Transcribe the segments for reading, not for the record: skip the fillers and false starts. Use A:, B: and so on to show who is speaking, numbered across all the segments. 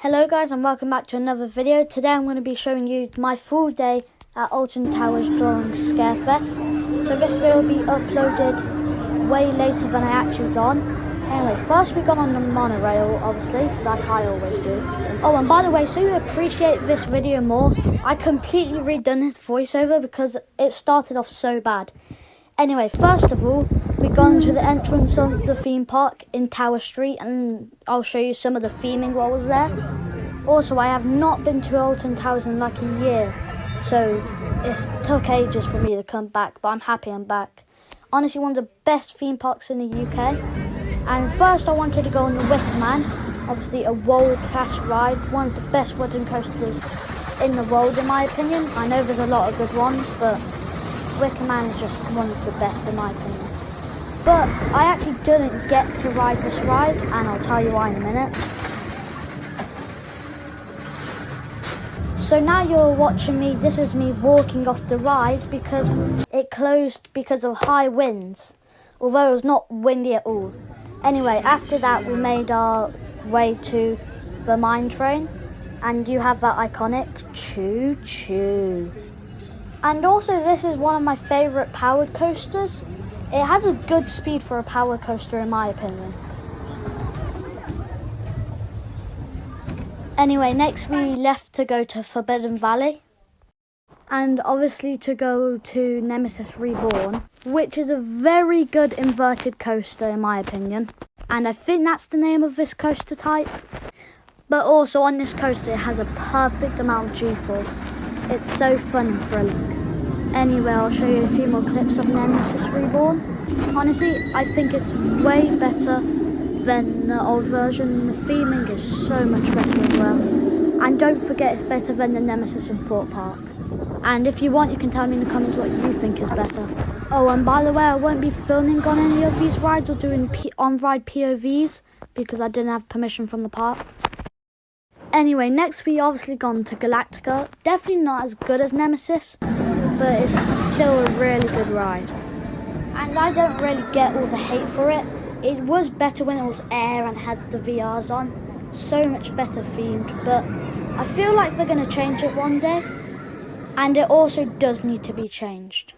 A: Hello guys and welcome back to another video. Today I'm going to be showing you my full day at Alton Towers during Scarefest. So this video will be uploaded way later than I actually gone. Anyway, first we got on the monorail, obviously, like I always do. Oh, and by the way, so you appreciate this video more, I completely redone his voiceover because it started off so bad. Anyway, first of all, we've gone to the entrance of the theme park in Tower Street and I'll show you some of the theming while I was there. Also, I have not been to Alton Towers in like a year, so it took ages for me to come back, but I'm happy I'm back. Honestly, one of the best theme parks in the UK. And first I wanted to go on the Wicker Man, obviously a world-class ride, one of the best wooden coasters in the world in my opinion. I know there's a lot of good ones, but Wicker Man is just one of the best in my opinion. But I actually didn't get to ride this ride, and I'll tell you why in a minute. So now you're watching me, this is me walking off the ride because it closed because of high winds, although it was not windy at all. Anyway, after that we made our way to the mine train, and you have that iconic choo choo. And also this is one of my favourite powered coasters. It has a good speed for a power coaster in my opinion. Anyway, next we left to go to Forbidden Valley. And obviously to go to Nemesis Reborn, which is a very good inverted coaster in my opinion. And I think that's the name of this coaster type. But also on this coaster it has a perfect amount of G-force. It's so fun and thrilling. Anyway, I'll show you a few more clips of Nemesis Reborn. Honestly, I think it's way better than the old version. The theming is so much better as well. And don't forget it's better than the Nemesis in Thorpe Park. And if you want, you can tell me in the comments what you think is better. Oh, and by the way, I won't be filming on any of these rides or doing on-ride POVs because I didn't have permission from the park. Anyway, next we obviously gone to Galactica. Definitely not as good as Nemesis, but it's still a really good ride. And I don't really get all the hate for it. It was better when it was air and had the VRs on. So much better themed, but I feel like they're going to change it one day. And it also does need to be changed.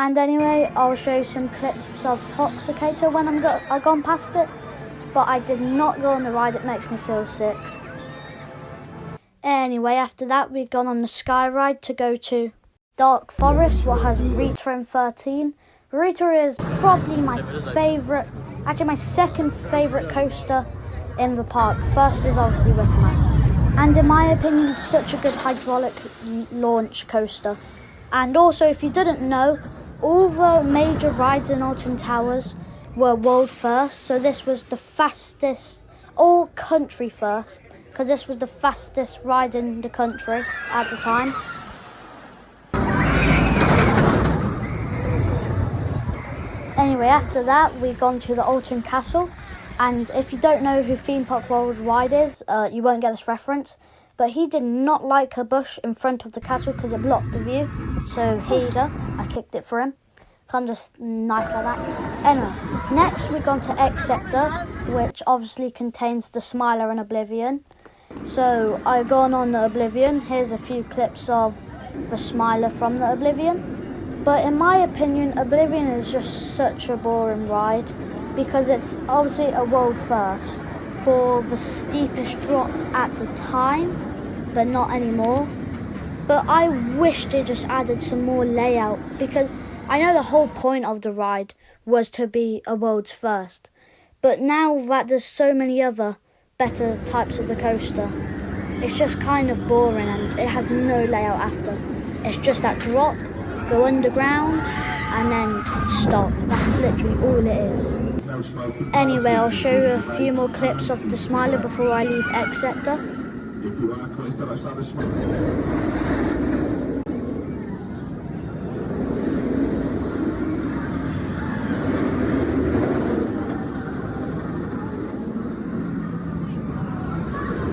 A: And anyway, I'll show you some clips of Toxicator when I've gone past it. But I did not go on the ride, it makes me feel sick. Anyway, after that we've gone on the Sky Ride to go to Dark Forest, what has Rita and 13. Rita is probably my favourite, actually my second favourite coaster in the park. First is obviously Wicker Man. And in my opinion, it's such a good hydraulic launch coaster. And also, if you didn't know, all the major rides in Alton Towers were world first. So this was the fastest, all country first, because this was the fastest ride in the country at the time. Anyway, after that, we've gone to the Alton Castle. And if you don't know who Theme Park Worldwide is, you won't get this reference. But he did not like a bush in front of the castle because it blocked the view. So here you go, I kicked it for him. Kind of just nice like that. Anyway, next we've gone to X Sector, which obviously contains the Smiler and Oblivion. So I've gone on the Oblivion. Here's a few clips of the Smiler from the Oblivion. But in my opinion, Oblivion is just such a boring ride because it's obviously a world first for the steepest drop at the time, but not anymore. But I wish they just added some more layout because I know the whole point of the ride was to be a world's first. But now that there's so many other better types of the coaster, it's just kind of boring and it has no layout after. It's just that drop, go underground, and then stop. That's literally all it is. Anyway, I'll show you a few more clips of the Smiler before I leave X Sector.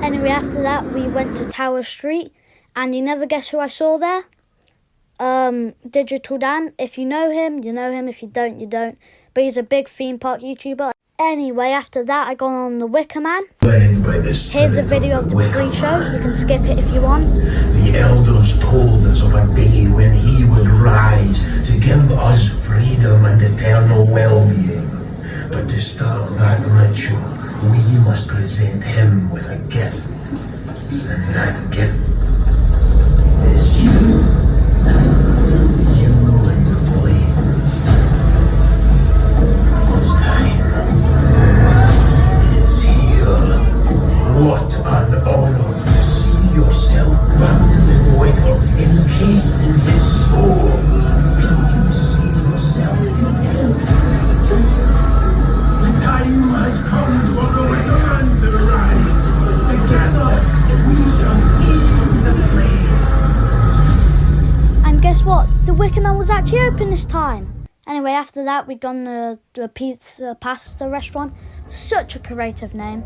A: Anyway, after that we went to Tower Street, and you never guess who I saw there? Digital Dan. If you know him, you know him. If you don't, you don't. But he's a big theme park YouTuber. Anyway, after that, I got on the Wicker Man.
B: Here's
A: a video of the pre-show. You can skip it if you want.
B: The elders told us of a day when he would rise to give us freedom and eternal well-being. But to start that ritual, we must present him with a gift. And that gift is you. You and the flame. It is time. It's here. What an honor to see yourself bound in wicker, encased in his soul. Can you see yourself in him? The time has come for the wicker man to rise. Together we shall feed the flame.
A: And guess what? The Wicker Man was actually open this time. Anyway, after that, we gone to a pasta restaurant. Such a creative name.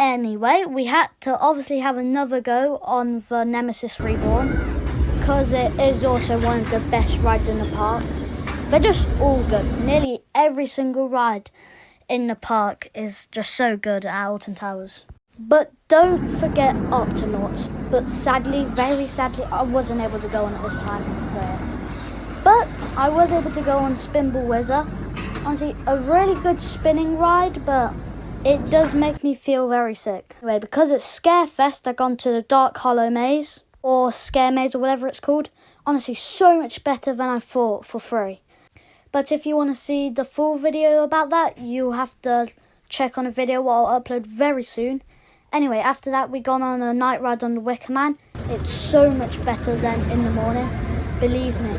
A: Anyway, we had to obviously have another go on the Nemesis Reborn, because it is also one of the best rides in the park. They're just all good. Nearly every single ride in the park is just so good at Alton Towers. But don't forget Octonauts. But sadly, very sadly, I wasn't able to go on it this time. But I was able to go on Spinball Whizzer. Honestly, a really good spinning ride, but it does make me feel very sick. Anyway, because it's Scarefest, I've gone to the Dark Hollow Maze, or Scare Maze, or whatever it's called. Honestly, so much better than I thought, for free. But if you want to see the full video about that, you'll have to check on a video what I'll upload very soon. Anyway, after that, we gone on a night ride on the Wicker Man. It's so much better than in the morning. Believe me.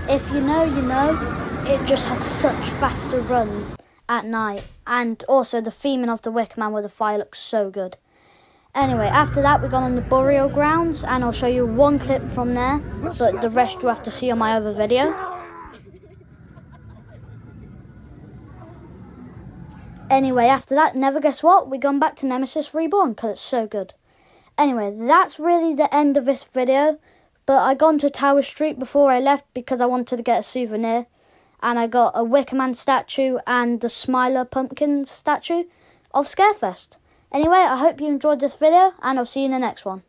A: If you know, you know. It just has such faster runs at night. And also the theming of the Wicker Man with the fire looks so good. Anyway, after that, we gone on the burial grounds. And I'll show you one clip from there. But the rest you'll have to see on my other video. Anyway, after that, never guess what? We gone back to Nemesis Reborn because it's so good. Anyway, that's really the end of this video. But I gone to Tower Street before I left because I wanted to get a souvenir. And I got a Wicker Man statue and the Smiler Pumpkin statue of Scarefest. Anyway, I hope you enjoyed this video and I'll see you in the next one.